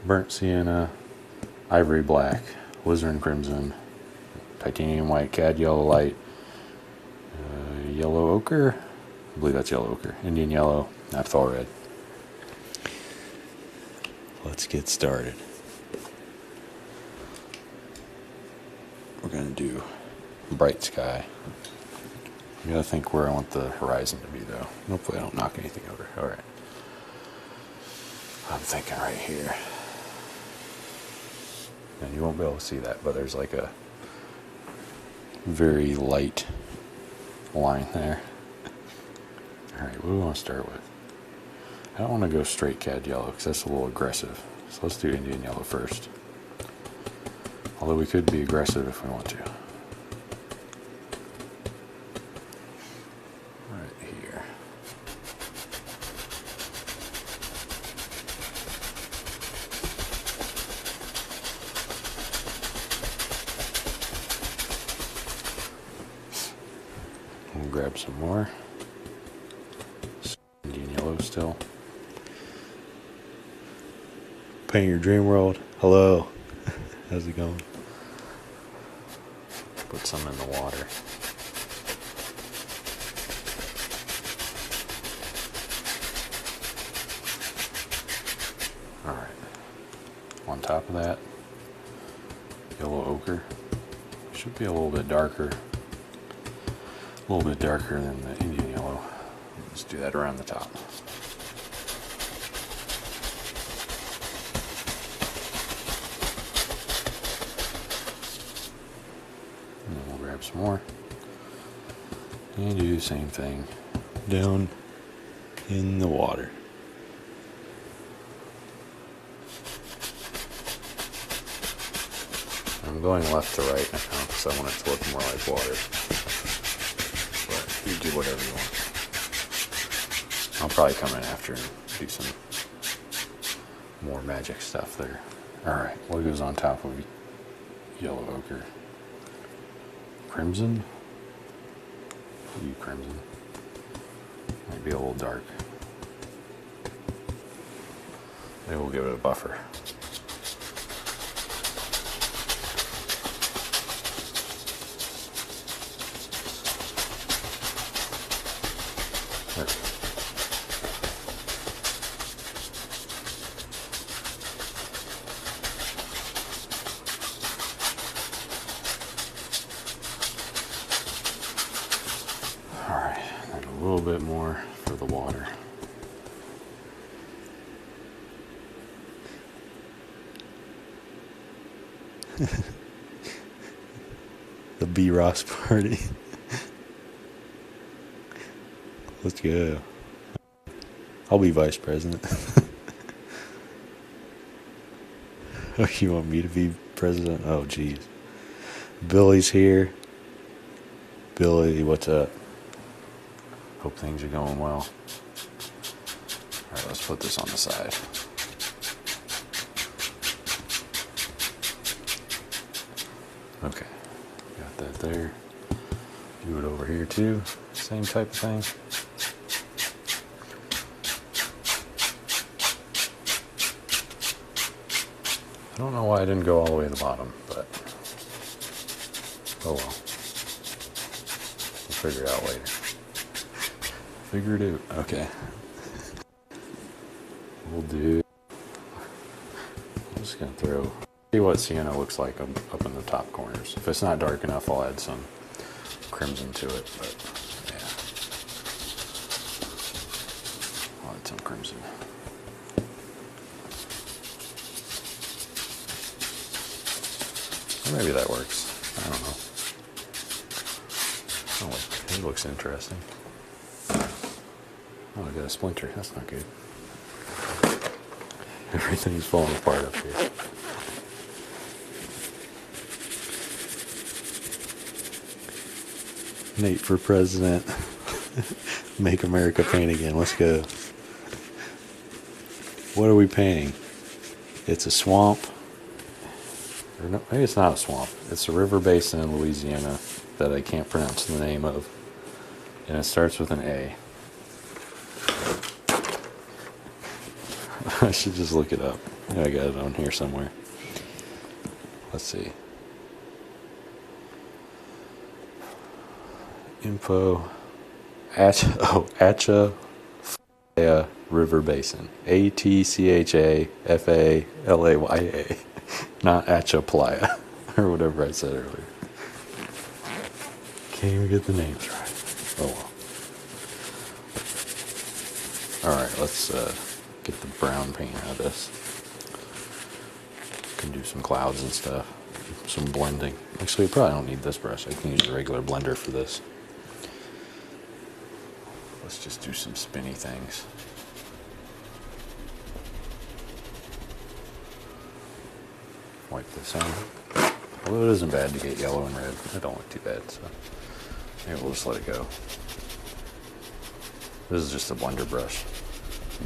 burnt sienna, ivory black, alizarin crimson, titanium white, cad yellow light, yellow ochre, I believe that's yellow ochre, Indian yellow, naphthol red. Let's get started. We're going to do bright sky. I gotta think where I want the horizon to be though. Hopefully I don't knock anything over. Alright. I'm thinking right here. And you won't be able to see that, but there's like a very light line there. Alright, what do we want to start with? I don't want to go straight cad yellow because that's a little aggressive. So let's do Indian yellow first. Although we could be aggressive if we want to. Right here. We'll grab some more. Indian yellow still. Paint your dream world. Hello. How's it going? Put some in the water. Alright. On top of that, yellow ochre. Should be a little bit darker. A little bit darker than the Indian yellow. Let's do that around the top. And then we'll grab some more. And do the same thing down in the water. I'm going left to right now because I want it to look more like water. But you do whatever you want. I'll probably come in after and do some more magic stuff there. Alright, what goes on top of yellow ochre? Crimson? Crimson. Might be a little dark. Maybe we'll give it a buffer. There. Alright, and a little bit more for the water. The B. Ross party. Let's go. I'll be vice president. Oh, you want me to be president? Oh, jeez. Billy's here. Billy, what's up? Hope things are going well. Alright, let's put this on the side. Okay, got that there. Do it over here too. Same type of thing. I don't know why I didn't go all the way to the bottom, but oh well. We'll figure it out later. Figure it out. Okay. We'll do. I'm just gonna see what sienna looks like up in the top corners. If it's not dark enough, I'll add some crimson to it, but yeah. I'll add some crimson. Or maybe that works. I don't know. Oh, it looks interesting. Oh, I got a splinter. That's not good. Everything's falling apart up here. Nate for president. Make America paint again. Let's go. What are we painting? It's a swamp. Or no, maybe it's not a swamp. It's a river basin in Louisiana that I can't pronounce the name of. And it starts with an A. I should just look it up. I got it on here somewhere. Let's see. Info. Atchafalaya River Basin. Atchafalaya. Not Atchafalaya. Or whatever I said earlier. Can't even get the names right. Oh well. Alright, let's get the brown paint out of this. Can do some clouds and stuff. Some blending. Actually, I probably don't need this brush. I can use a regular blender for this. Let's just do some spinny things. Wipe this on. Although it isn't bad to get yellow and red. It don't look too bad, so maybe we'll just let it go. This is just a blender brush.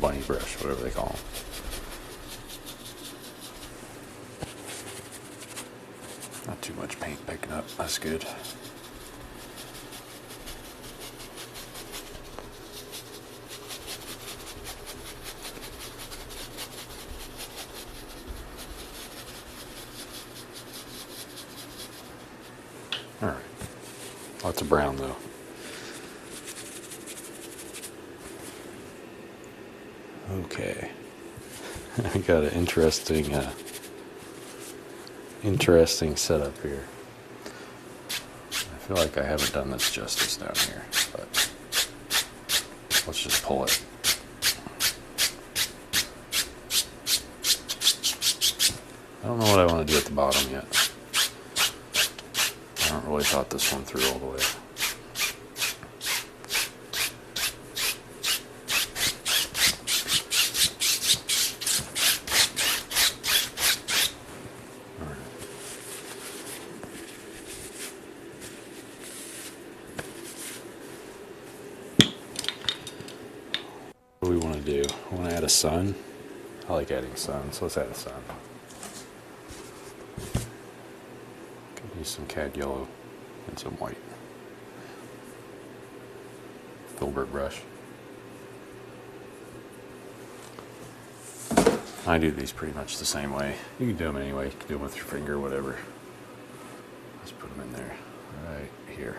Bunny brush, whatever they call them. Not too much paint picking up. That's good. All right. Lots of brown though. Okay. I got an interesting setup here. I feel like I haven't done this justice down here, but let's just pull it. I don't know what I want to do at the bottom yet. I haven't really thought this one through all the way. What do we want to do? I want to add a sun. I like adding sun, so let's add a sun. Could use some cad yellow and some white. Filbert brush. I do these pretty much the same way. You can do them anyway. You can do them with your finger, whatever. Let's put them in there. Right here.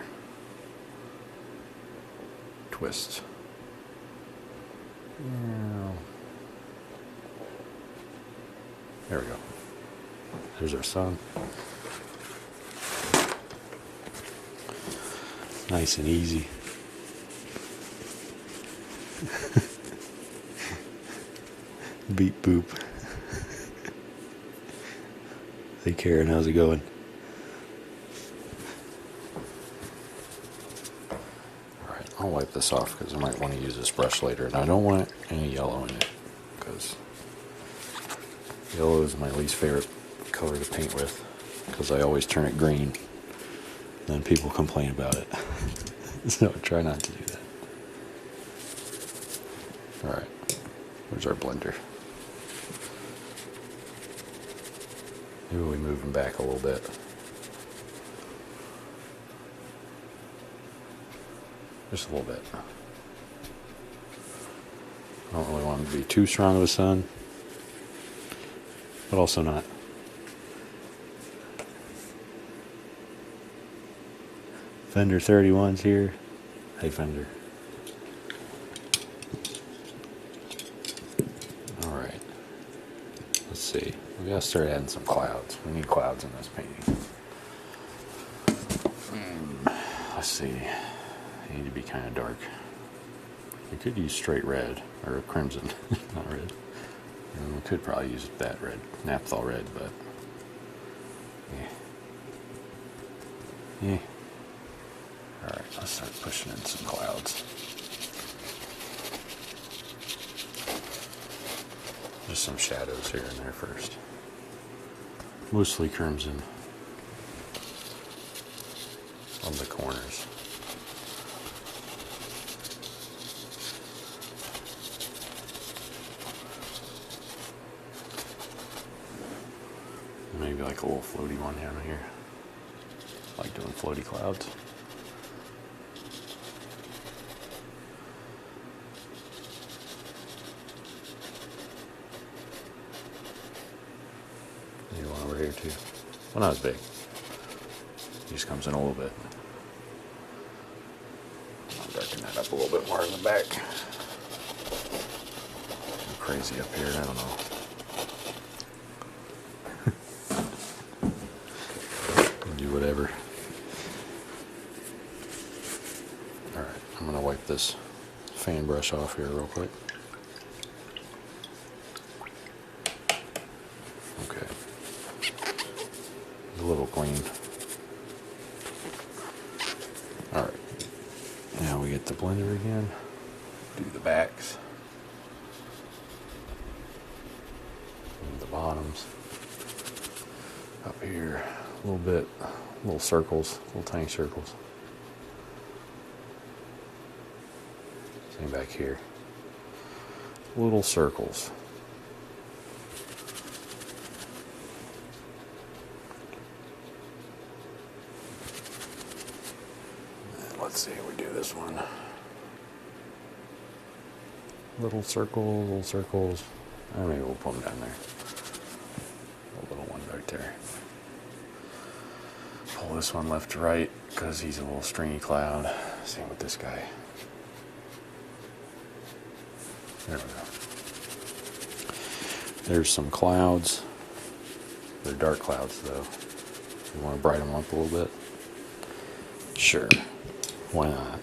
Twist. There we go. There's our sun. Nice and easy. Beep boop. Hey Karen, how's it going? Alright, I'll wipe this off because I might want to use this brush later. And I don't want any yellow in it because yellow is my least favorite color to paint with because I always turn it green. Then people complain about it. So try not to do that. Alright, where's our blender? Maybe we move them back a little bit. Just a little bit. I don't really want them to be too strong of a sun, but also not. Fender 31's here. Hey Fender. Alright. Let's see. We gotta start adding some clouds. We need clouds in this painting. Let's see. They need to be kind of dark. We could use straight red, or a crimson, not red. And we could probably use that red, naphthol red, but yeah. Alright, let's start pushing in some clouds. Just some shadows here and there first. Mostly crimson on the corners. Maybe like a little floaty one down here. I like doing floaty clouds. here too. Well, not as big. He just comes in a little bit. I'll darken that up a little bit more in the back. Crazy up here, I don't know. Do whatever. Alright, I'm going to wipe this fan brush off here real quick. Okay. A little clean. Alright. Now we get the blender again. Do the backs. And the bottoms. Up here, a little bit, little circles, little tiny circles. Same back here. Little circles. And let's see how we do this one. Little circles, little circles. Maybe we'll put them down there. A little one right there. Pull this one left to right because he's a little stringy cloud. Same with this guy. There we go. There's some clouds. They're dark clouds though. You want to brighten them up a little bit? Sure. Why not?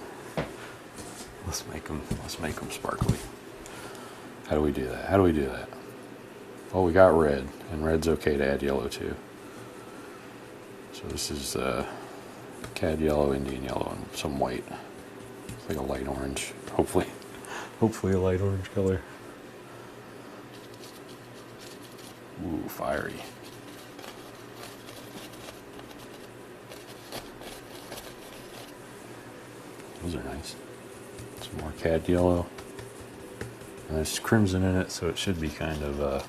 Let's make them sparkly. How do we do that? How do we do that? Well, we got red, and red's okay to add yellow to. So this is cad yellow, Indian yellow, and some white. It's like a light orange, hopefully a light orange color. Ooh, fiery. Those are nice. Some more cad yellow. And there's crimson in it, so it should be kind of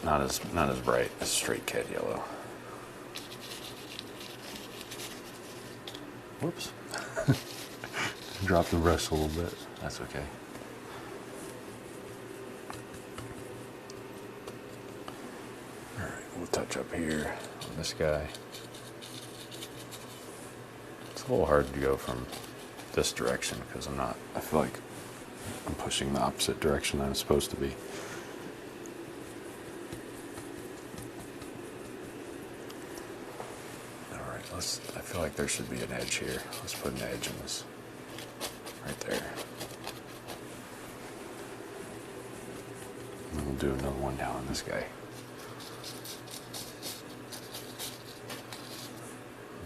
not as bright as straight cad yellow. Whoops. Dropped the brush a little bit. That's okay. Alright, we'll touch up here on this guy. It's a little hard to go from this direction because I feel like I'm pushing the opposite direction I'm supposed to be. Alright, I feel like there should be an edge here. Let's put an edge in this. Right there. And then we'll do another one down on this guy.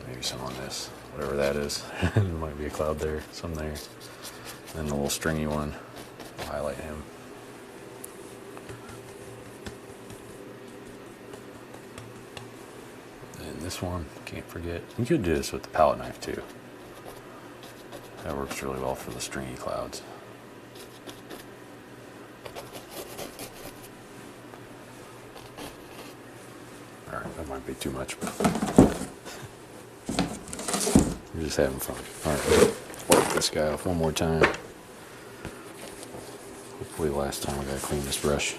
Maybe some on this. Whatever that is. There might be a cloud there, some there. And then the little stringy one. I'll highlight him. And this one, can't forget. You could do this with the palette knife too. That works really well for the stringy clouds. Alright, that might be too much, but we're just having fun. Alright, wipe this guy off one more time. Hopefully last time I gotta clean this brush.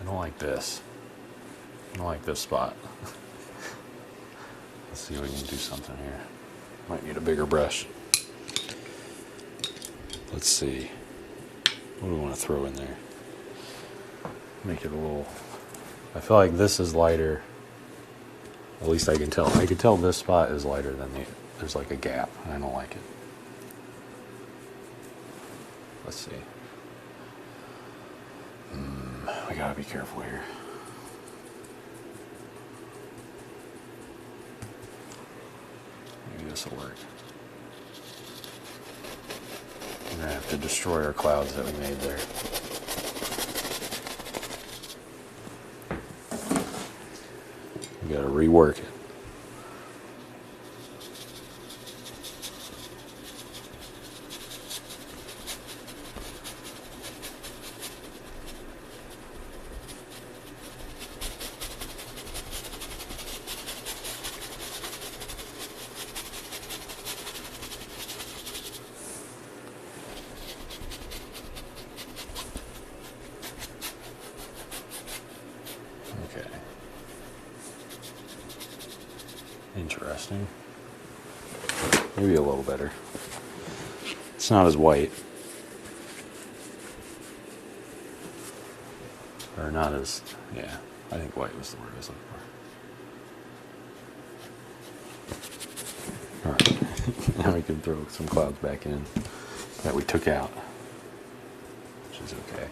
I don't like this. I don't like this spot. Let's see if we can do something here. Might need a bigger brush. Let's see. What do we want to throw in there? Make it a little... I feel like this is lighter. At least I can tell. I can tell this spot is lighter than the... There's like a gap. I don't like it. Let's see. We gotta be careful here. Maybe this will work. We're gonna have to destroy our clouds that we made there. You gotta rework it. Okay. Interesting. Maybe a little better. It's not as white. Or not as, yeah, I think white was the word I was looking for. Alright, now we can throw some clouds back in that we took out, which is okay.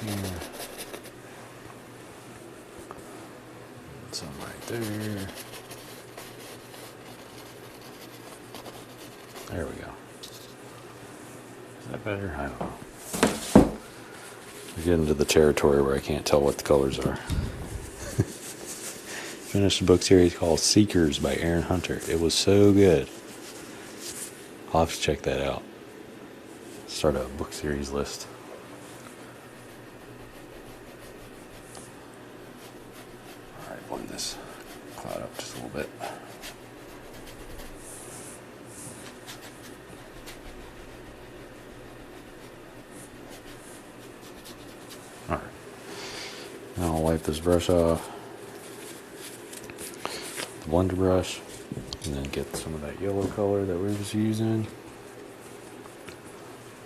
Here. Some right there. There we go. Is that better? I don't know. We get into the territory where I can't tell what the colors are. Finished a book series called Seekers by Aaron Hunter. It was so good. I'll have to check that out. Start a book series list. Alright, blend this cloud up just a little bit. Alright. Now I'll wipe this brush off. The blender brush. And then get some of that yellow color that we were just using.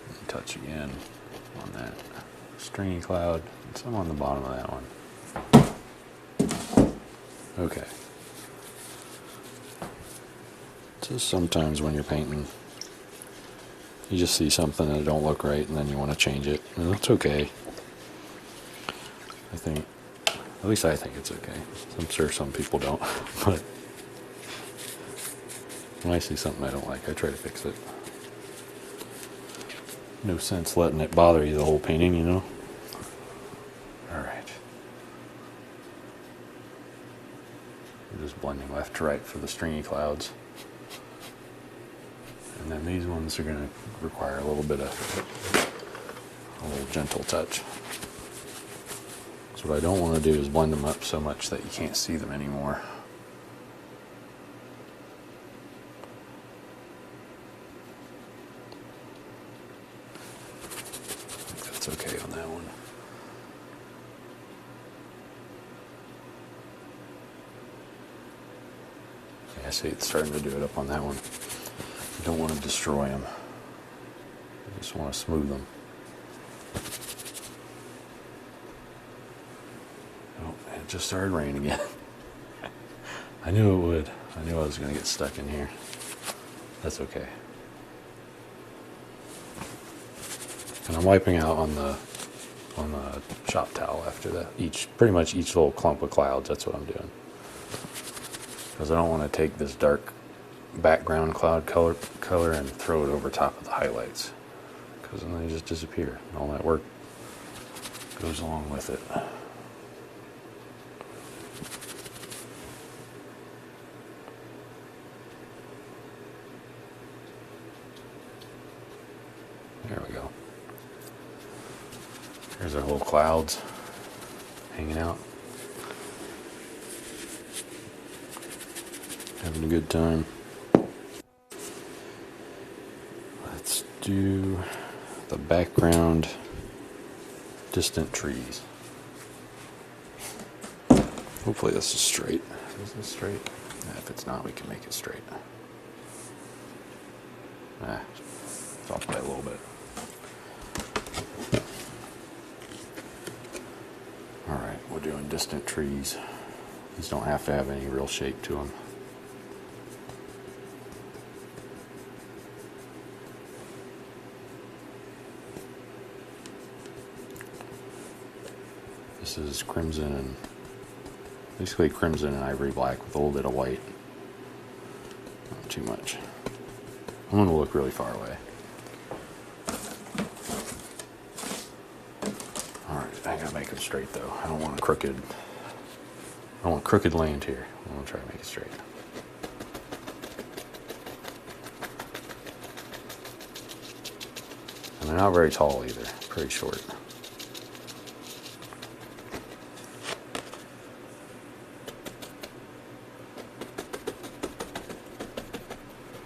And touch again on that stringy cloud. And some on the bottom of that one. Okay. Just sometimes when you're painting, you just see something that don't look right and then you want to change it. And that's okay. I think, at least I think it's okay. I'm sure some people don't, but when I see something I don't like, I try to fix it. No sense letting it bother you the whole painting, you know? Alright. We're just blending left to right for the stringy clouds. And then these ones are going to require a little gentle touch. So what I don't want to do is blend them up so much that you can't see them anymore. I think that's okay on that one. Yeah, I see it's starting to do it up on that one. You don't want to destroy them. You just want to smooth them. Oh, it just started raining again. I knew it would. I knew I was going to get stuck in here. That's okay. And I'm wiping out on the shop towel after that. Pretty much each little clump of clouds. That's what I'm doing. Because I don't want to take this dark background cloud color and throw it over top of the highlights. Because then they just disappear. And all that work goes along with it. There we go. There's our little clouds hanging out. Having a good time. Let's do the background distant trees. Hopefully this is straight. Is this straight? Yeah, if it's not, we can make it straight. It's off by a little bit. Alright, we're doing distant trees. These don't have to have any real shape to them. This is crimson and basically crimson and ivory black with a little bit of white. Not too much. I'm going to look really far away. I gotta make them straight though. I don't want crooked land here. I'm gonna try to make it straight. And they're not very tall either, pretty short.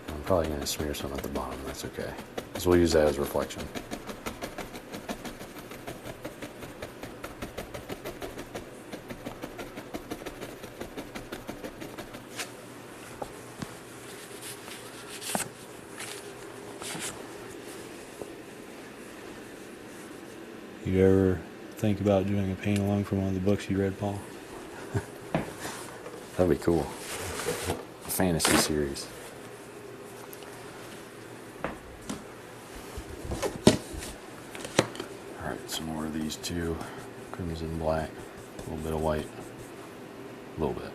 I'm probably gonna smear some at the bottom, that's okay. Because we'll use that as reflection. You ever think about doing a paint along from one of the books you read, Paul? That'd be cool. A fantasy series. Alright, some more of these two. Crimson black. A little bit of white. A little bit.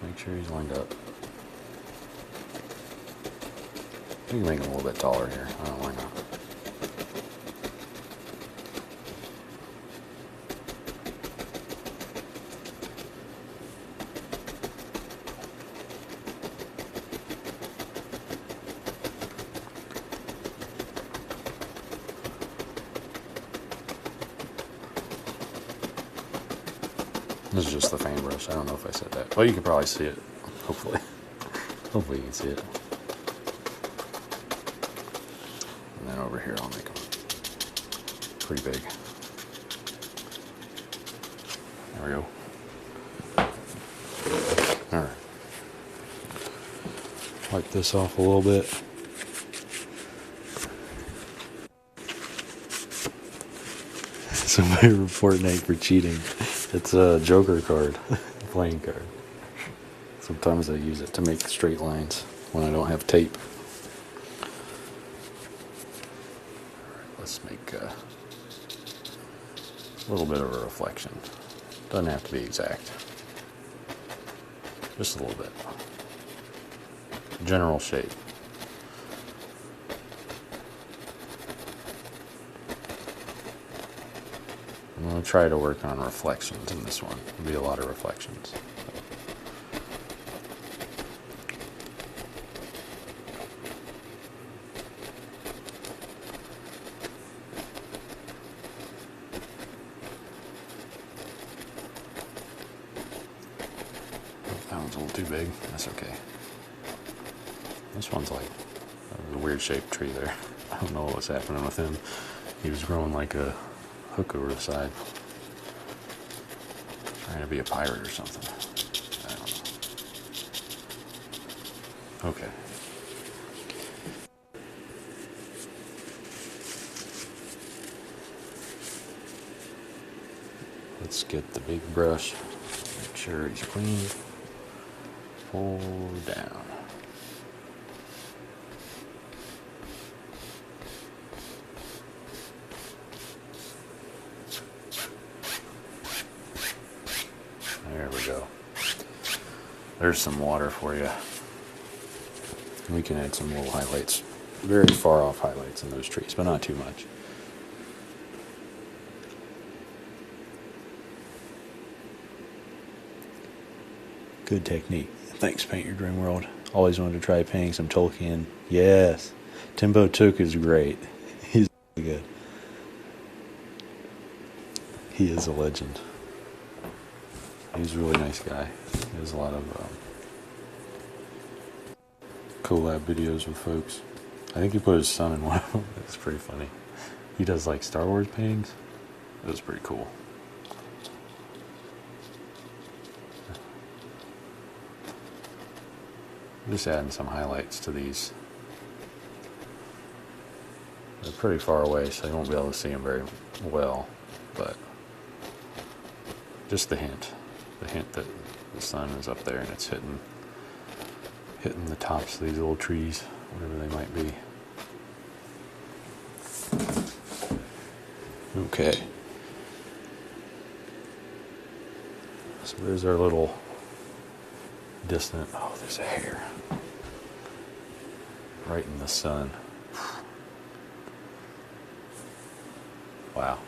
Make sure he's lined up. You can make him a little bit taller here. I don't know why not. This is just the fan brush. I don't know if I said that. Well, you can probably see it. Hopefully. Hopefully you can see it. And then over here I'll make them pretty big. There we go. Alright. Wipe this off a little bit. Somebody report Nate for cheating. It's a Joker card, playing card. Sometimes I use it to make straight lines when I don't have tape. Alright, let's make a little bit of a reflection. Doesn't have to be exact. Just a little bit. General shape. I'm going to try to work on reflections in this one. There'll be a lot of reflections. That one's a little too big. That's okay. This one's like a weird shaped tree there. I don't know what was happening with him. He was growing like a hook over the side. Trying to be a pirate or something. I don't know. Okay. Let's get the big brush. Make sure he's clean. Pull down. There we go. There's some water for you. We can add some little highlights. Very far off highlights in those trees, but not too much. Good technique. Thanks, Paint Your Dream World. Always wanted to try painting some Tolkien. Yes. Timbo Took is great. He's good. He is a legend. He's a really nice guy. He has a lot of collab videos with folks. I think he put his son in one of them. It's pretty funny. He does like Star Wars paintings. It was pretty cool. Just adding some highlights to these. They're pretty far away, so you won't be able to see them very well, but just the hint that the sun is up there and it's hitting the tops of these little trees, whatever they might be. Okay. So there's our little distant. Oh, there's a hair. Right in the sun. Wow.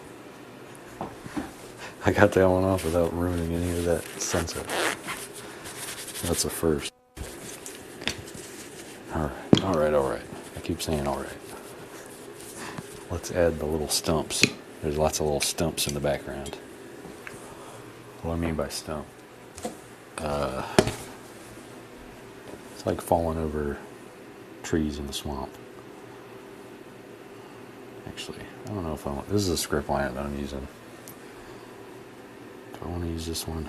I got that one off without ruining any of that sunset. That's a first. Alright. I keep saying alright. Let's add the little stumps. There's lots of little stumps in the background. What do I mean by stump? It's like falling over trees in the swamp. Actually, I don't know if I want... This is a script line that I'm using. Do I want to use this one?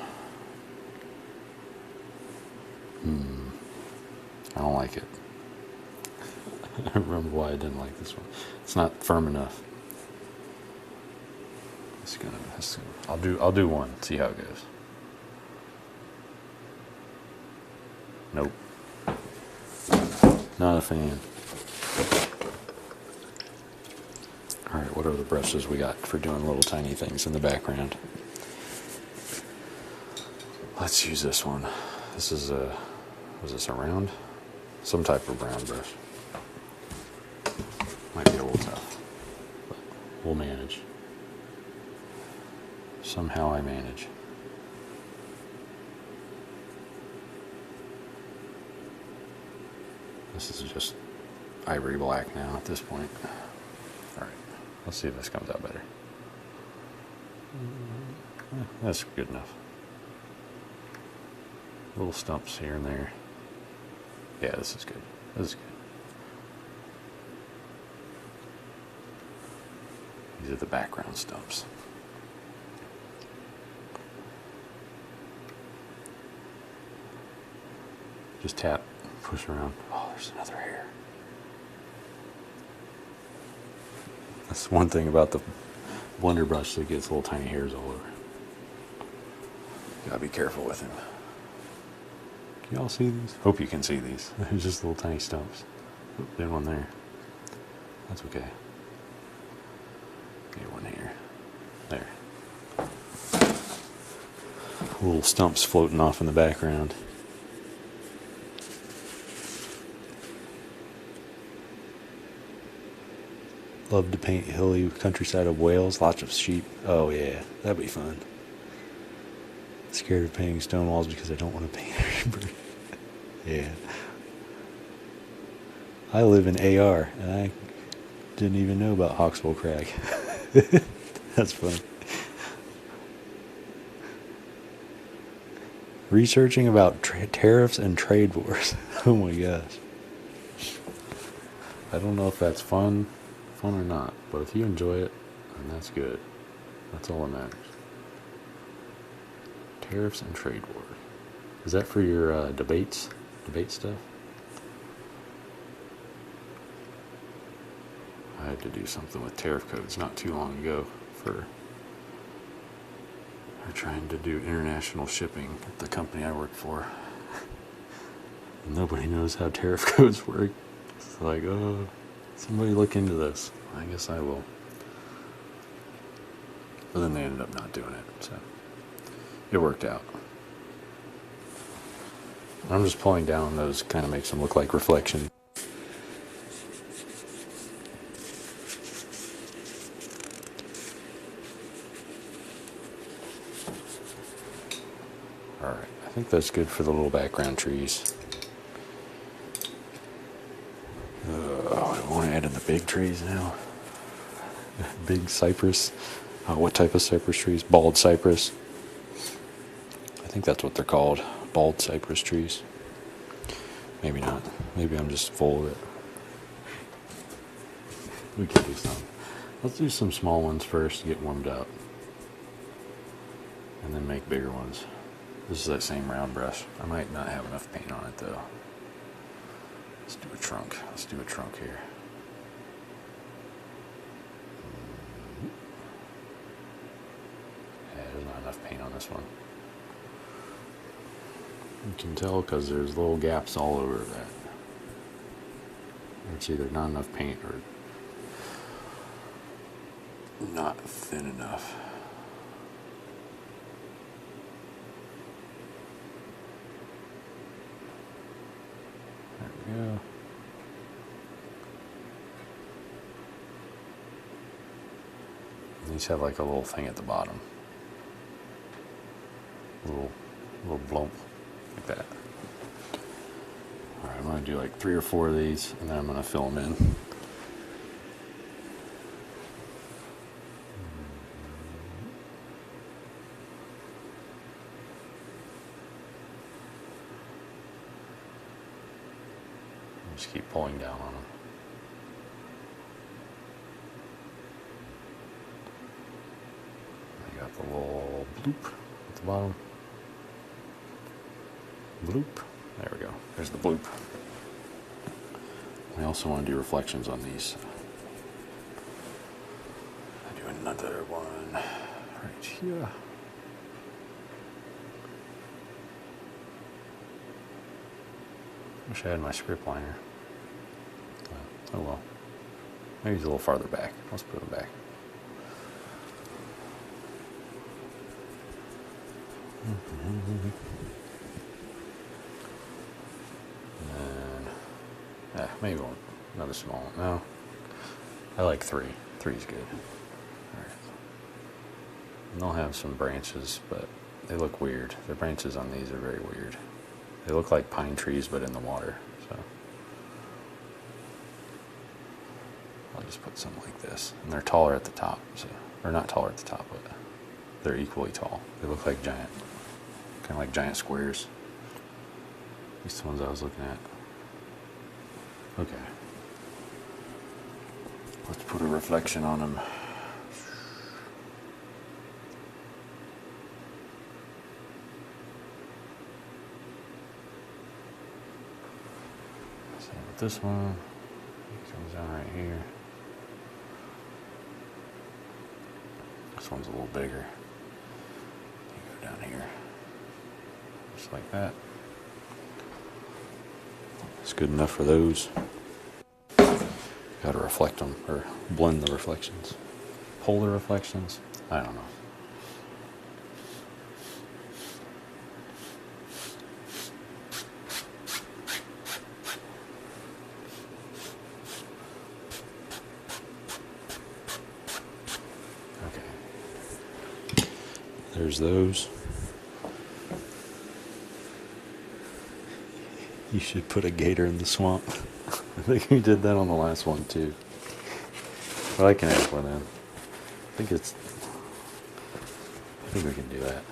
I don't like it. I don't remember why I didn't like this one. It's not firm enough. I'll do one. See how it goes. Nope. Not a fan. Alright, what are the brushes we got for doing little tiny things in the background? Let's use this one. This is was this a round? Some type of brown brush. Might be a little tough, but we'll manage. Somehow I manage. This is just ivory black now at this point. Alright, let's see if this comes out better. That's good enough. Little stumps here and there. Yeah, this is good. This is good. These are the background stumps. Just tap, push around. Oh, there's another hair. That's one thing about the blender brush that gets little tiny hairs all over. Gotta be careful with him. Can y'all see these? Hope you can see these. There's just little tiny stumps. Oop, there's one there. That's okay. Get one here. There. Little stumps floating off in the background. Love to paint hilly countryside of Wales. Lots of sheep. Oh yeah, that'd be fun. Scared of painting stone walls because I don't want to paint everybody. Yeah. I live in AR and I didn't even know about Hawksbill Crag. That's funny. Researching about tariffs and trade wars. Oh my gosh. I don't know if that's fun or not, but if you enjoy it, then that's good. That's all that matters. Tariffs and trade war. Is that for your debate stuff? I had to do something with tariff codes not too long ago for trying to do international shipping at the company I work for. Nobody knows how tariff codes work. It's like, oh, somebody look into this. I guess I will. But then they ended up not doing it, so it worked out. I'm just pulling down those, kind of makes them look like reflection. Alright, I think that's good for the little background trees. I want to add in the big trees now. Big cypress. What type of cypress trees? Bald cypress. I think that's what they're called. Bald cypress trees. Maybe not. Maybe I'm just full of it. We can do some. Let's do some small ones first to get warmed up. And then make bigger ones. This is that same round brush. I might not have enough paint on it though. Let's do a trunk. Let's do a trunk here. Yeah, there's not enough paint on this one. You can tell because there's little gaps all over that. It's either not enough paint or not thin enough. These have like a little thing at the bottom. Little blump like that. Alright, I'm going to do like 3 or 4 of these, and then I'm going to fill them in. Just keep pulling down on them. I got the little bloop at the bottom. Bloop. There we go. There's the bloop. I also want to do reflections on these. I do another one right here. Wish I had my script liner. Oh well. Maybe he's a little farther back. Let's put him back. And then, maybe one. Another small one. No. I like 3. 3's good. Alright. And they'll have some branches, but they look weird. The branches on these are very weird. They look like pine trees, but in the water. So I'll just put some like this, and they're taller at the top. So, or not taller at the top, but they're equally tall. They look like giant, kind of like giant squares. These ones I was looking at. Okay, let's put a reflection on them. This one comes down right here. This one's a little bigger. You go down here, just like that. It's good enough for those. Got to reflect them or blend the reflections, polar reflections. I don't know. There's those. You should put a gator in the swamp. I think we did that on the last one too. But I can add one in. I think we can do that.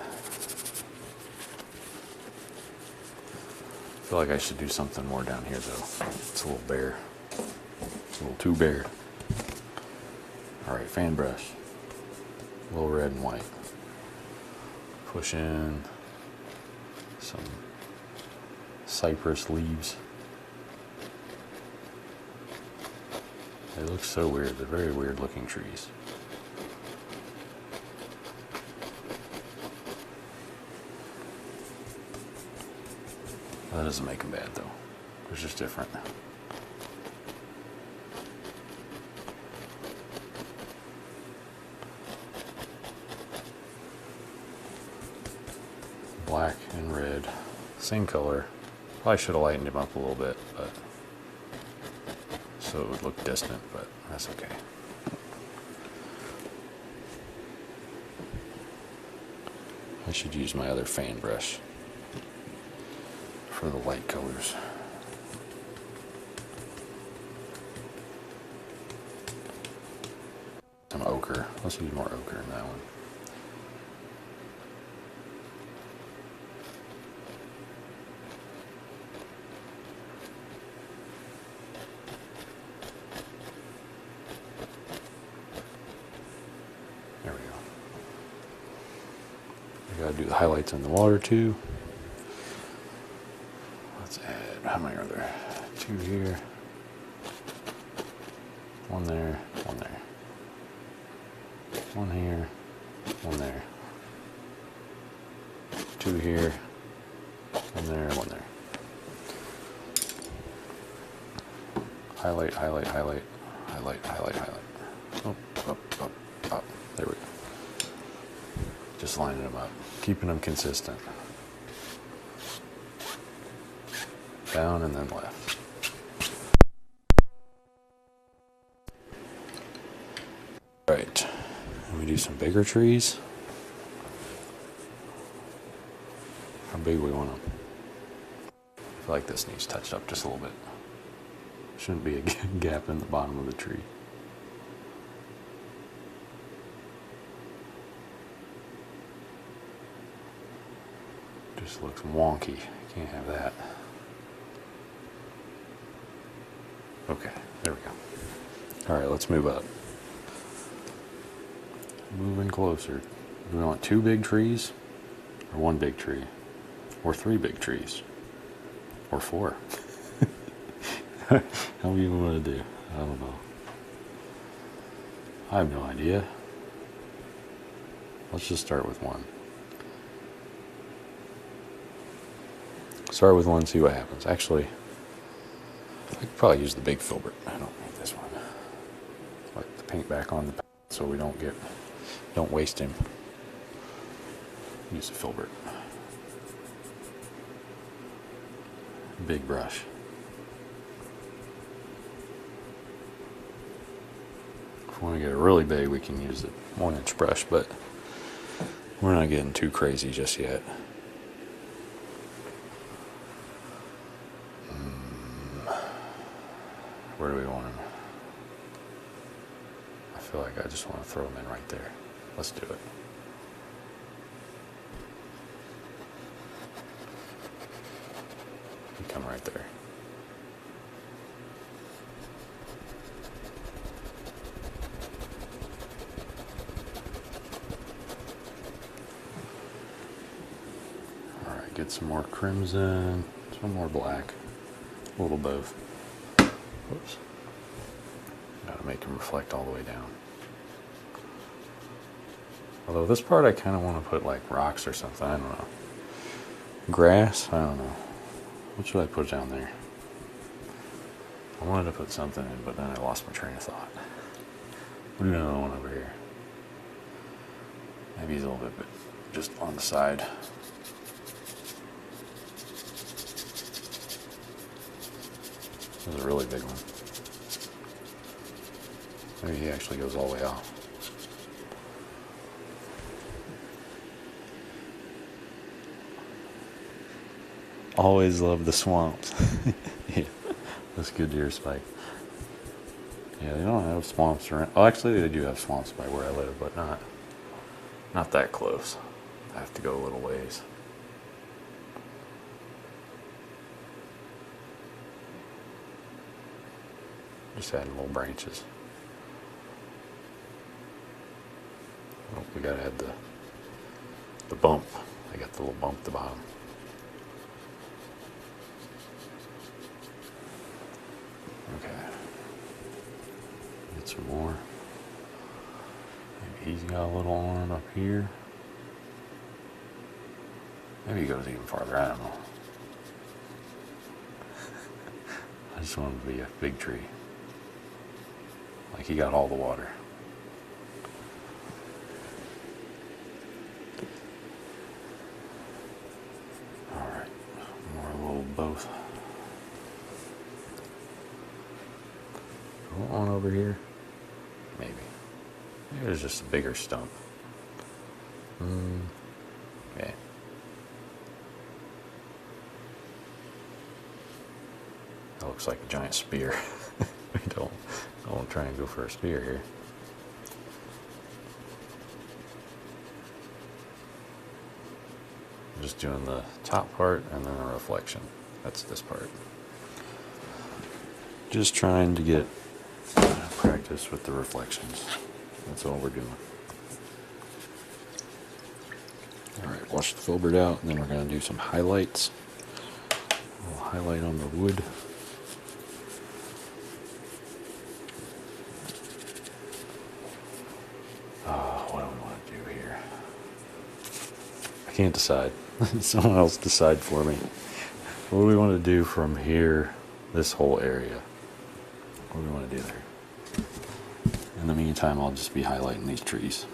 I feel like I should do something more down here though. It's a little bare. It's a little too bare. Alright, fan brush. A little red and white. Push in some cypress leaves. They look so weird. They're very weird looking trees. That doesn't make them bad though. They're just different. Black and red, same color. Probably should have lightened him up a little bit, but so it would look distant, but that's okay. I should use my other fan brush for the light colors. Some ochre. Let's use more ochre in that one. Gotta do the highlights in the water too. Let's add, how many are there? 2 here. 1 there, 1 there. 1 here, 1 there. 2 here, 1 there, 1 there. Highlight, highlight, highlight, highlight, highlight, highlight. Up, up, up, up. There we go. Just lining them up, keeping them consistent. Down and then left. Right, we we do some bigger trees? How big we want them? I feel like this needs touched up just a little bit. Shouldn't be a gap in the bottom of the tree. Just looks wonky. Can't have that. Okay, there we go. All right, let's move up. Moving closer. Do we want 2 big trees? Or 1 big tree? Or 3 big trees? Or 4? How do you want to do? I don't know. I have no idea. Let's just start with 1. Start with 1, see what happens. Actually, I could probably use the big filbert. I don't need this one. Like the paint back on the so we don't waste him. Use the filbert. Big brush. If we want to get it really big, we can use the 1-inch brush, but we're not getting too crazy just yet. Where do we want him? I feel like I just want to throw him in right there. Let's do it. You come right there. All right, get some more crimson, some more black, a little both. Whoops. Gotta make them reflect all the way down. Although this part I kind of want to put like rocks or something, I don't know. Grass? I don't know. What should I put down there? I wanted to put something in, but then I lost my train of thought. We'll do another one over here. Maybe he's a little bit just on the side. This is a really big one. Maybe he actually goes all the way off. Always love the swamps. Yeah, that's good deer spike. Yeah, they don't have swamps around. Oh, actually, they do have swamps by where I live, but not that close. I have to go a little ways. Just adding little branches. Oh, we gotta add the bump. I got the little bump at the bottom. Okay. Get some more. Maybe he's got a little arm up here. Maybe he goes even farther. I don't know. I just want him to be a big tree. Like he got all the water. All right, more little both. One over here, maybe. Maybe there's just a bigger stump. Yeah. That looks like a giant spear. I won't try and go for a spear here. I'm just doing the top part and then a reflection. That's this part. Just trying to get practice with the reflections. That's all we're doing. All right, wash the filbert out, and then we're going to do some highlights. A little highlight on the wood. What do we want to do here? I can't decide. Someone else decide for me. What do we want to do from here, this whole area? What do we want to do there? In the meantime, I'll just be highlighting these trees.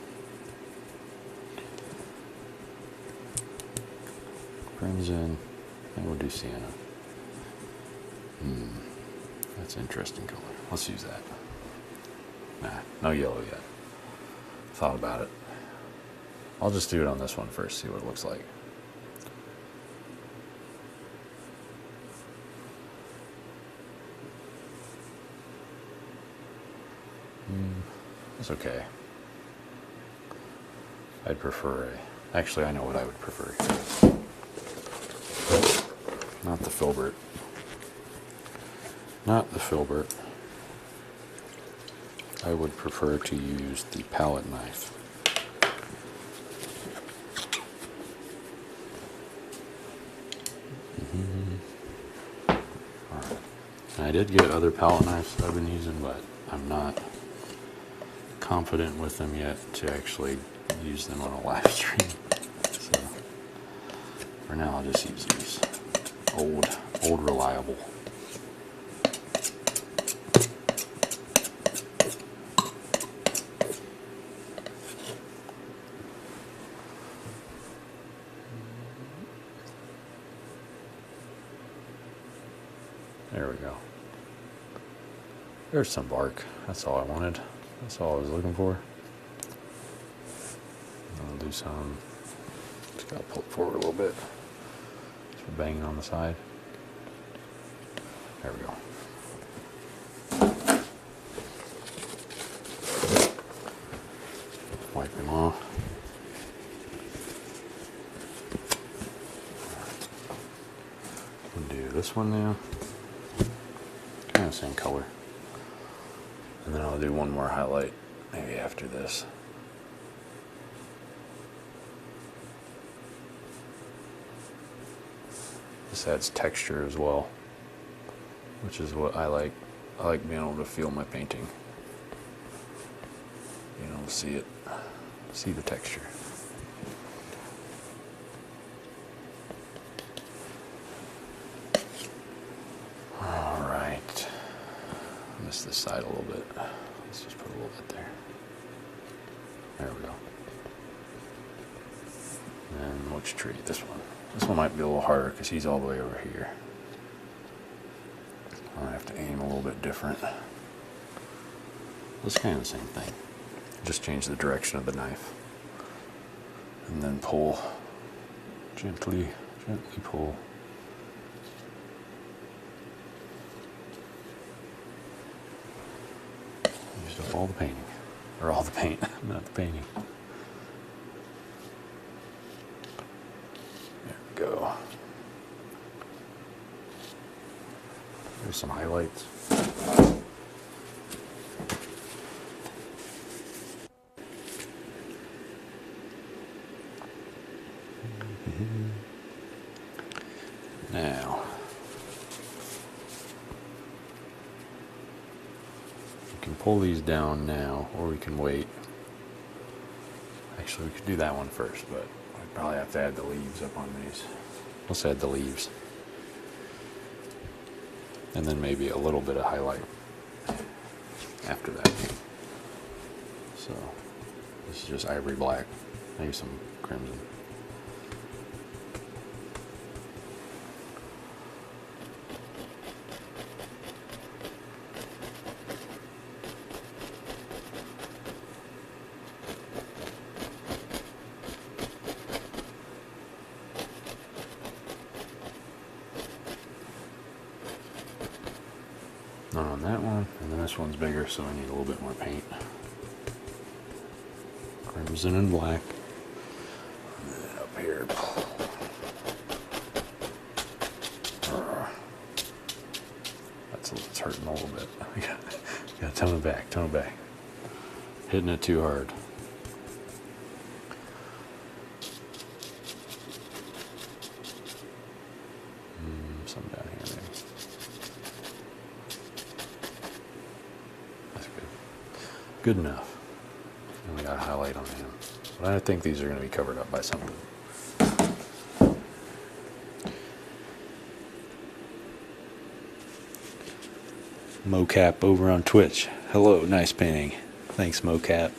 Crimson, and we'll do sienna. That's an interesting color. Let's use that. Nah, no yellow yet. thought about it. I'll just do it on this one first, see what it looks like. It's okay. I'd prefer a... Actually, I know what I would prefer. Not the filbert. Not the filbert. I would prefer to use the palette knife. Alright. I did get other palette knives that I've been using, but I'm not confident with them yet to actually use them on a live stream. So for now I'll just use these old reliable. There we go. There's some bark. That's all I wanted. That's all I was looking for. I'll do some. Just gotta pull it forward a little bit. Just banging on the side. There we go. Wipe them off. We'll do this one now. Kind of same color. And then I'll do one more highlight maybe after this. This adds texture as well, which is what I like. I like being able to feel my painting. Being able to see it, see the texture. Alright. Miss this side a little bit. Let's just put a little bit there. There we go. And which tree? This one. This one might be a little harder because he's all the way over here. I have to aim a little bit different. It's kind of the same thing. Just change the direction of the knife. And then pull. Gently pull. Used up all the painting. Or all the paint, not the painting. There we go. There's some highlights. Now, we can pull these down now, or we can wait. Actually, we could do that one first, but I'd probably have to add the leaves up on these. Let's add the leaves. And then maybe a little bit of highlight after that. So, this is just ivory black, maybe some crimson. Not on that one, and then this one's bigger, so I need a little bit more paint. Crimson and black. And then up here. It's hurting a little bit. Gotta tone it back, tone it back. Hitting it too hard. Some down here maybe. That's good. Good enough. And we got a highlight on him. But I think these are going to be covered up by something. Mocap over on Twitch. Hello, nice painting. Thanks, Mocap.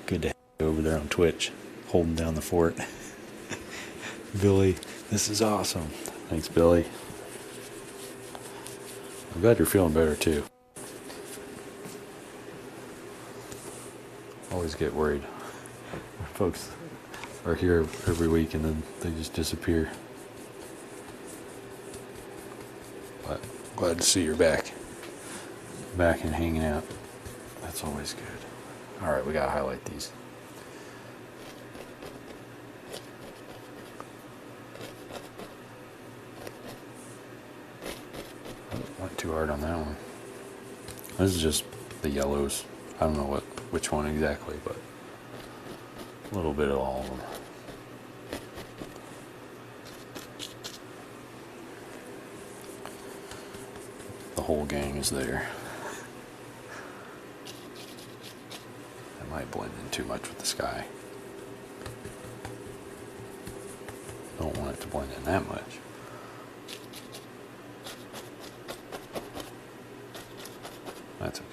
Good to have you over there on Twitch, holding down the fort. Billy, this is awesome. Thanks, Billy. I'm glad you're feeling better too. always get worried. Folks are here every week and then they just disappear. But glad to see you're back. Back and hanging out. That's always good. Alright, we gotta highlight these. Went too hard on that one. This is just the yellows. I don't know which one exactly, but a little bit of all of them. The whole gang is there. That might blend in too much with the sky. Don't want it to blend in that much. That's okay.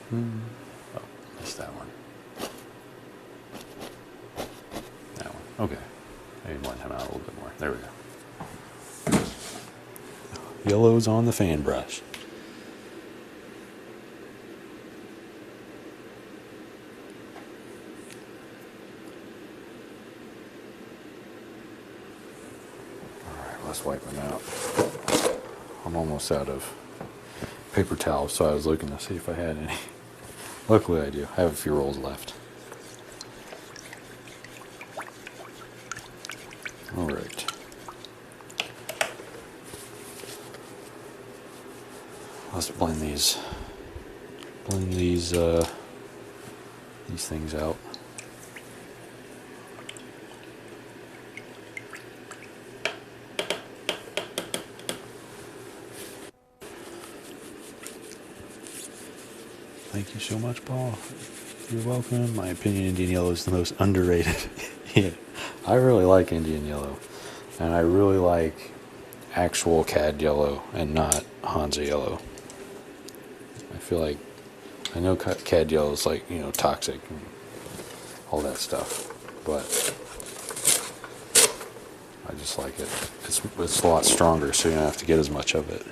Oh, missed that one. That one. Okay. Maybe blend him out a little bit more. There we go. Yellow's on the fan brush. Alright, let's wipe them out. I'm almost out of paper towels, so I was looking to see if I had any. Luckily I do. I have a few rolls left. Alright. Let's blend these things out. Thank you so much, Paul. You're welcome. In my opinion, Indian yellow is the most underrated. Yeah, I really like Indian yellow, and I really like actual cad yellow and not Hansa yellow. I feel like I know cad yellow is like, you know, toxic and all that stuff, but I just like it. It's a lot stronger, so you don't have to get as much of it.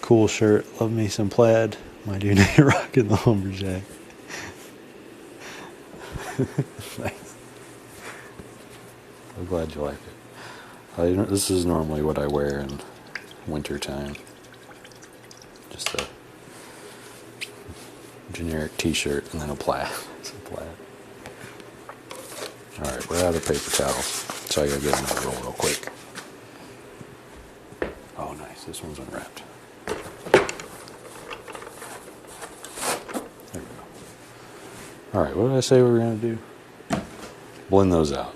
Cool shirt. Love me some plaid. My dude ain't rocking the lumberjack. Nice. I'm glad you like it. This is normally what I wear in winter time. Just a generic t-shirt and then a plaid. Some plaid. Alright, we're out of paper towels, so I gotta get another roll real quick. Oh nice, this one's unwrapped. There we go. Alright, what did I say we were gonna do? Blend those out.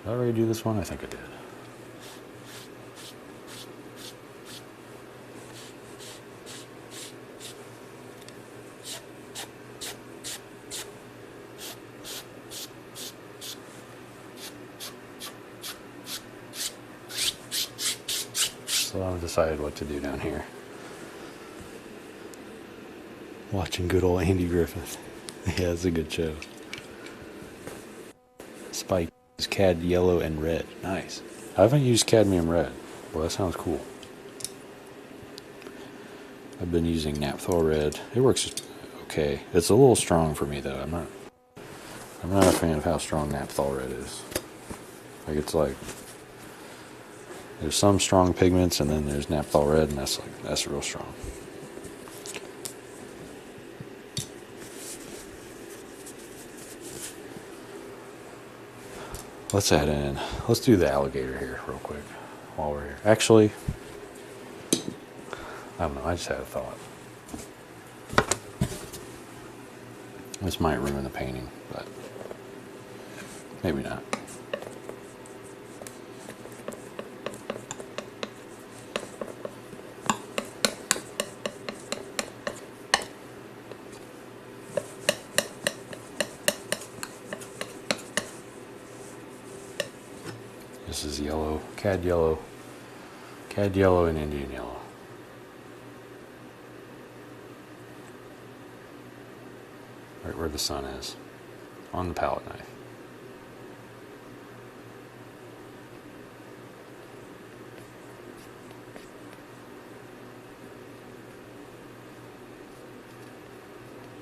Did I already do this one? I think I did. So I've decided what to do down here. Watching good old Andy Griffith. Yeah, it's a good show. Spike is cad yellow and red. Nice. I haven't used cadmium red. Well, that sounds cool. I've been using naphthol red. It works okay. It's a little strong for me though. I'm not a fan of how strong naphthol red is. Like it's like there's some strong pigments and then there's naphthol red and that's real strong. Let's do the alligator here real quick while we're here. Actually, I don't know, I just had a thought. This might ruin the painting, but maybe not. This is yellow, cad yellow and Indian yellow. Right where the sun is. on the palette knife.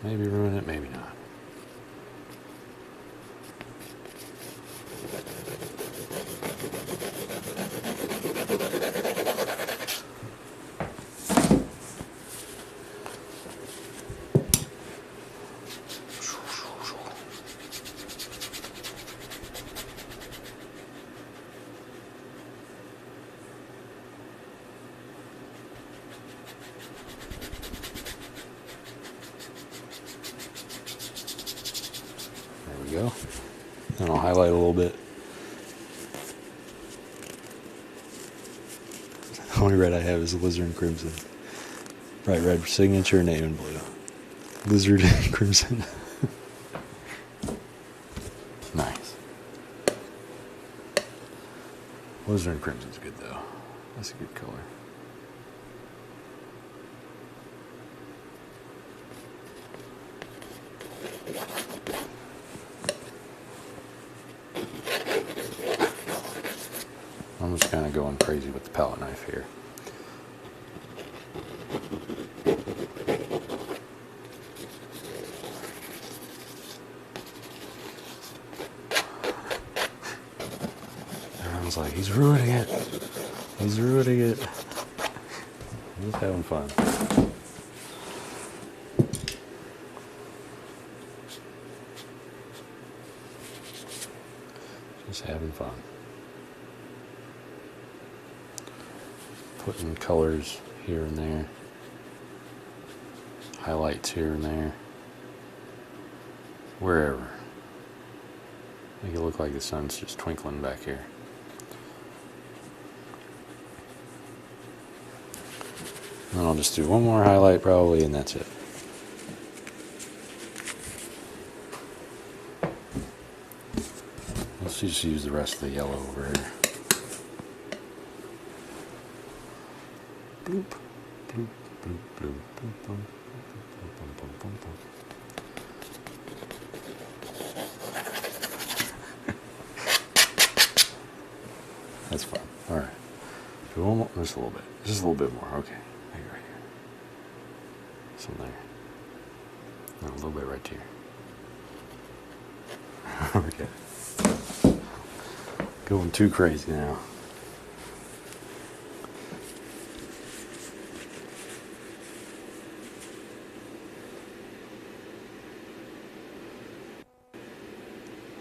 Maybe ruin it, maybe not. There we go. And I'll highlight a little bit. The only red I have is Lizard and Crimson. Bright red signature, name in blue. Lizard and Crimson. Nice. Lizard and Crimson's good though. That's a good color. I'm just kind of going crazy with the palette knife here. Everyone's like, he's ruining it. He's ruining it. I'm just having fun. Just having fun. Putting colors here and there, highlights here and there, wherever. Make it look like the sun's just twinkling back here. And then I'll just do one more highlight probably, and that's it. Let's just use the rest of the yellow over here. Bloop, bloop, bloop, bloop, bloop, bloop, bloop, bloop, bloop, bloop. That's fun. All right. Do one more, just a little bit. Just a little bit more. Okay. Maybe right here. Some there. And a little bit right here. Okay. Going too crazy now.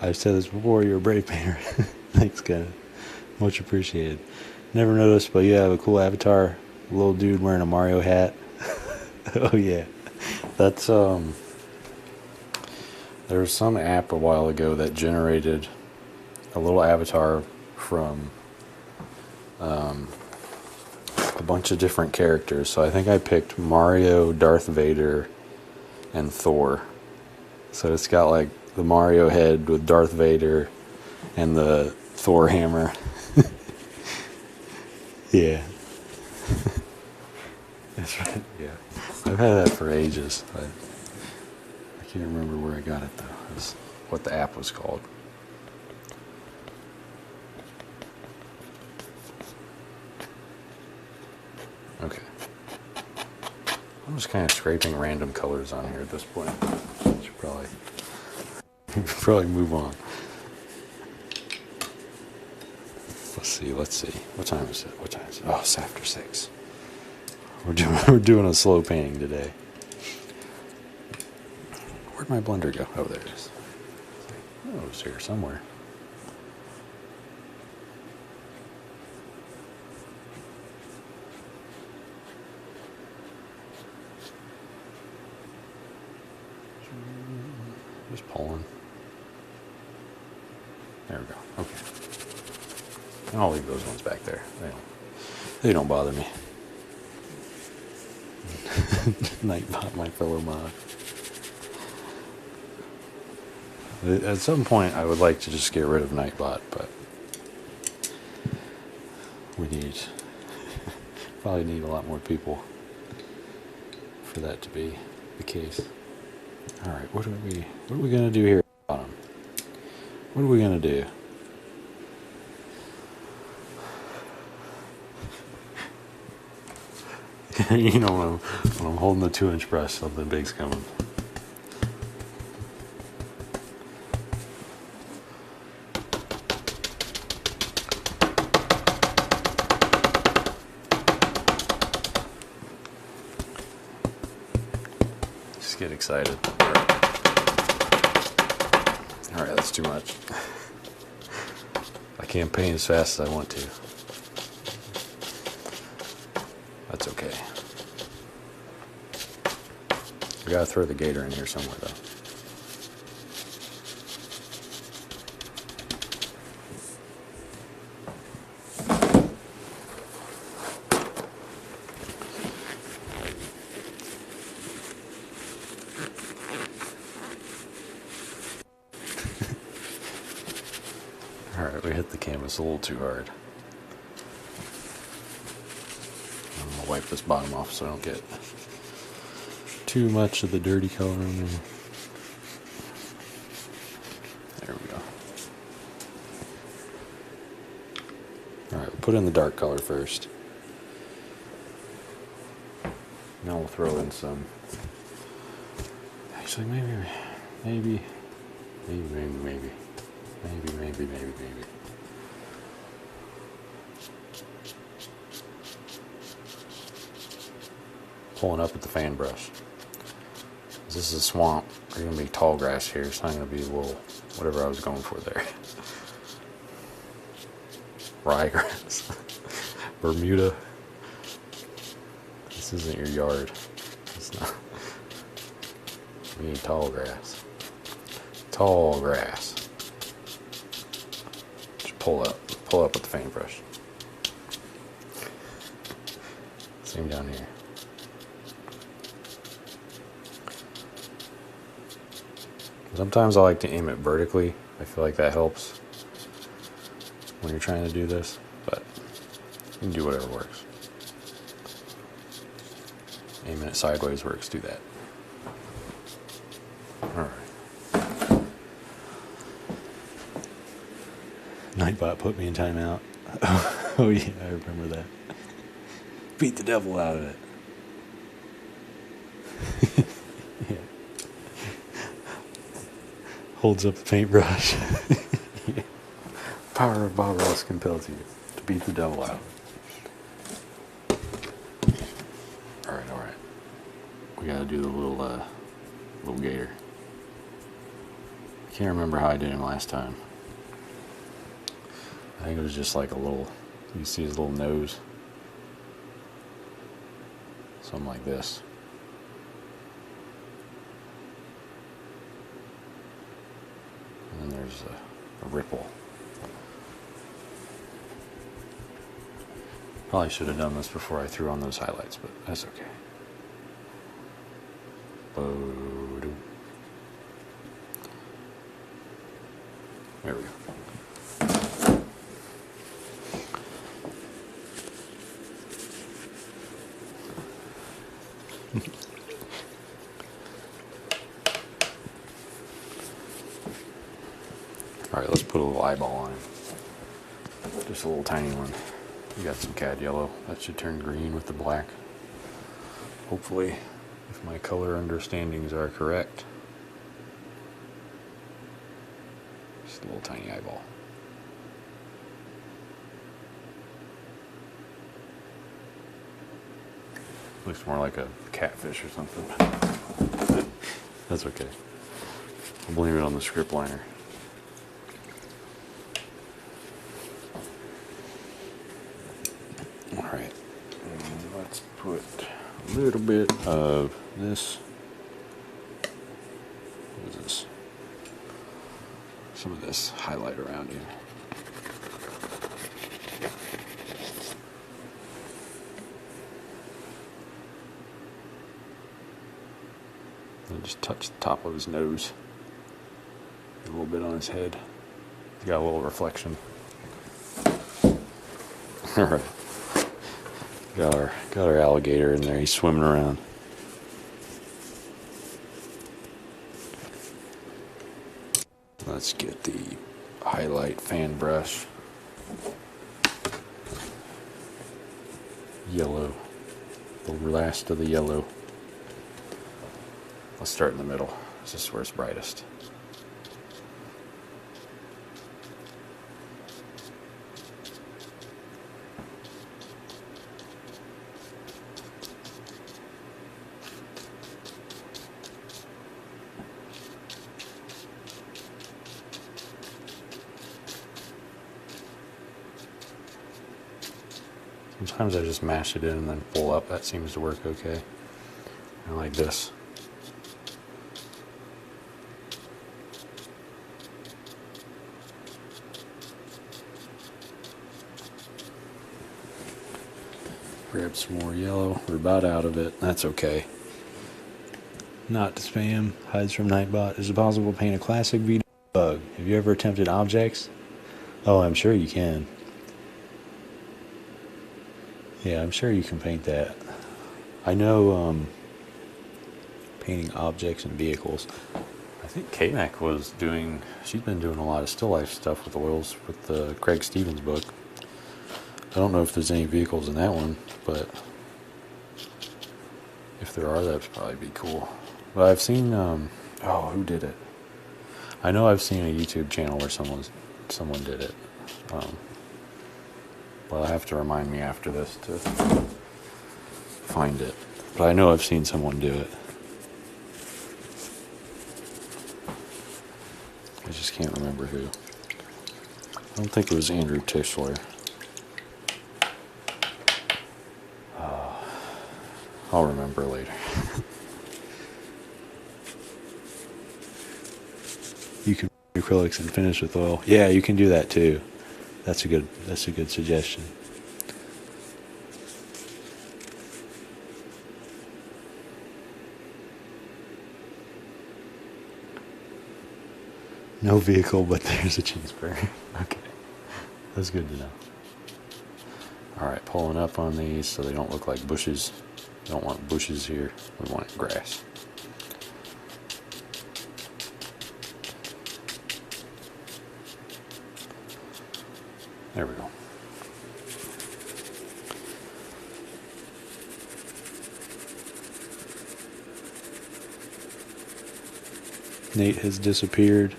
I've said this before, you're a brave painter. Thanks, guys. Much appreciated. Never noticed, but you have a cool avatar. A little dude wearing a Mario hat. Oh, yeah. That's, there was some app a while ago that generated a little avatar from a bunch of different characters. So I think I picked Mario, Darth Vader, and Thor. So it's got like the Mario head with Darth Vader and the Thor hammer. Yeah. That's right, yeah. I've had that for ages. I can't remember where I got it though. That's what the app was called. Okay. I'm just kind of scraping random colors on here at this point. Should probably move on. Let's see. What time is it? Oh, it's after 6. We're doing a slow painting today. Where'd my blender go? Oh, there it is. Oh, it's here somewhere. Just pulling. There we go. Okay. And I'll leave those ones back there. They don't bother me. Nightbot, my fellow mod. At some point, I would like to just get rid of Nightbot, but we probably need a lot more people for that to be the case. All right, what are we gonna do here at the bottom? What are we gonna do? You know, when I'm holding the 2-inch brush, something big's coming. Just get excited. All right, that's too much. I can't paint as fast as I want to. That's okay. We gotta throw the gator in here somewhere, though. Alright, we hit the canvas a little too hard. I'm gonna wipe this bottom off so I don't get too much of the dirty color in there. There we go. Alright, we'll put in the dark color first. Now we'll throw in some. Actually, maybe. Pulling up with the fan brush. This is a swamp. There's going to be tall grass here. It's not going to be a little, whatever I was going for there. Ryegrass. Bermuda. This isn't your yard. It's not. We need tall grass. Tall grass. Just pull up with the fan brush. Same down here. Sometimes I like to aim it vertically. I feel like that helps when you're trying to do this, but you can do whatever works. Aiming it sideways works, do that. Alright. Nightbot put me in timeout. Oh yeah, I remember that. Beat the devil out of it. Yeah. Holds up the paintbrush. Yeah. Power of Bob Ross compels you to beat the devil out. Alright. We gotta do the little gator. I can't remember how I did him last time. I think it was just like a little, you see his little nose. Something like this. And then there's a ripple. Probably should have done this before I threw on those highlights, but that's okay. Bo-doo. There we go. Alright, let's put a little eyeball on him. Just a little tiny one. We got some cad yellow. That should turn green with the black. Hopefully, if my color understandings are correct. Just a little tiny eyeball. Looks more like a catfish or something. That's okay. I'll blame it on the script liner. Alright, let's put a little bit of this. What is this? Some of this highlight around here. And just touch the top of his nose. A little bit on his head. He's got a little reflection. Alright. Got our alligator in there. He's swimming around. Let's get the highlight fan brush. Yellow. The last of the yellow. Let's start in the middle. This is where it's brightest. Sometimes I just mash it in and then pull up. That seems to work okay. I like this. Grab some more yellow. We're about out of it. That's okay. Not to spam. Hides from Nightbot. Is it possible to paint a classic VW bug? Have you ever attempted objects? Oh, I'm sure you can. Yeah, I'm sure you can paint that. I know painting objects and vehicles. I think K-Mac was doing, she's been doing a lot of still life stuff with oils with the Craig Stevens book. I don't know if there's any vehicles in that one, but if there are, that'd probably be cool. But I've seen, who did it? I know I've seen a YouTube channel where someone did it. Well, I have to remind me after this to find it. But I know I've seen someone do it. I just can't remember who. I don't think it was Andrew Tischler. I'll remember later. You can do acrylics and finish with oil. Yeah, you can do that too. That's a good suggestion. No vehicle, but there's a cheeseburger. Okay. That's good to know. Alright, pulling up on these so they don't look like bushes. We don't want bushes here. We want grass. There we go. Nate has disappeared.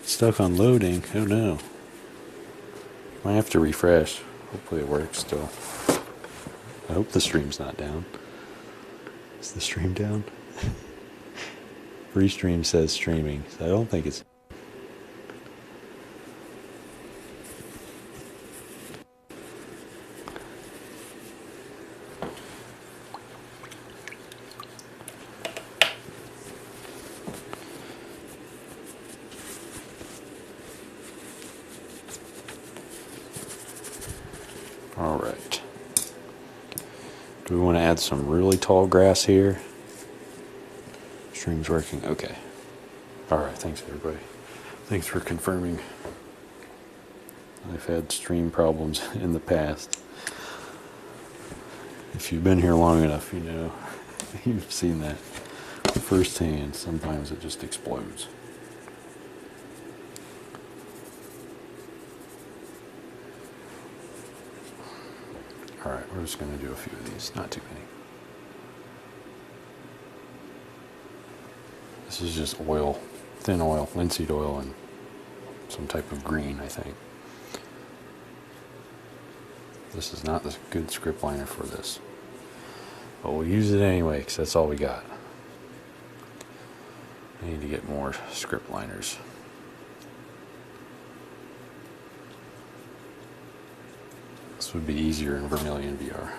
Stuck on loading. Oh no. Might have to refresh. Hopefully it works still. I hope the stream's not down. Is the stream down? Free stream says streaming, so I don't think it's. All right. Do we want to add some really tall grass here? Stream's working. Okay. All right. Thanks, everybody. Thanks for confirming. I've had stream problems in the past. If you've been here long enough, you know, you've seen that firsthand. Sometimes it just explodes. All right, we're just going to do a few of these, not too many. This is just oil, thin oil, linseed oil, and some type of green, I think. This is not the good script liner for this. But we'll use it anyway, because that's all we got. I need to get more script liners. This would be easier in Vermilion VR.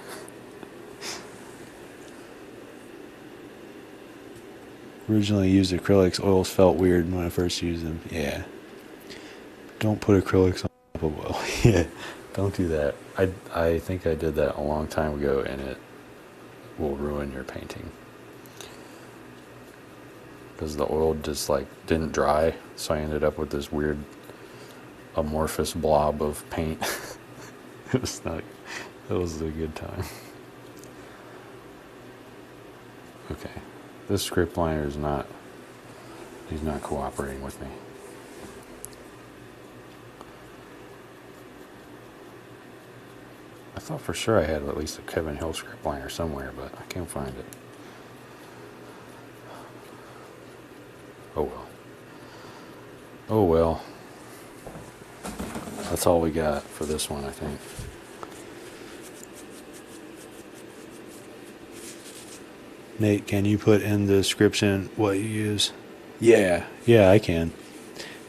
Originally used acrylics. Oils felt weird when I first used them. Yeah. Don't put acrylics on top of oil. Yeah. Don't do that. I think I did that a long time ago, and it will ruin your painting. Because the oil just didn't dry, so I ended up with this weird amorphous blob of paint. It was a good time. Okay. This script liner he's not cooperating with me. I thought for sure I had at least a Kevin Hill script liner somewhere, but I can't find it. Oh well. Oh well. That's all we got for this one, I think. Nate, can you put in the description what you use? Yeah, I can.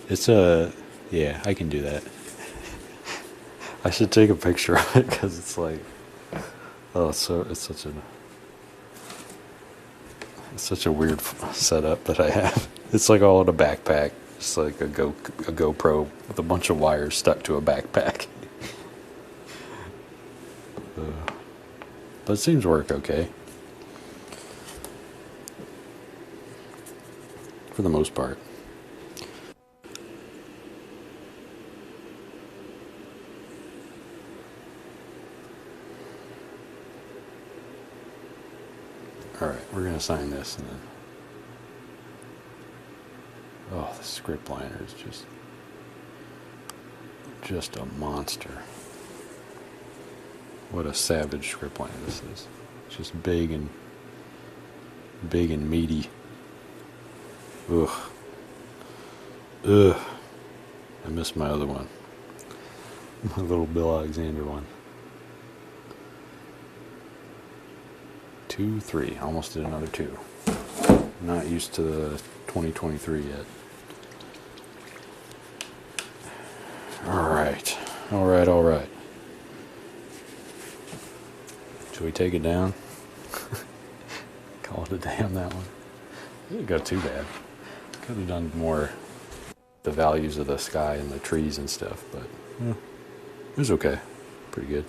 It's yeah, I can do that. I should take a picture of it because it's like, oh, it's such a weird setup that I have. It's like all in a backpack. It's like a GoPro with a bunch of wires stuck to a backpack. But it seems to work okay. For the most part. Alright, we're going to sign this and then... Oh, the script liner is just a monster. What a savage script liner this is. It's just big and meaty. Ugh. I missed my other one. My little Bill Alexander one. 2, 3. Almost did another 2. Not used to the 2023 yet. Alright. Should we take it down? Call it a day on that one. It didn't go too bad. Could have done more the values of the sky and the trees and stuff, but it was okay. Pretty good.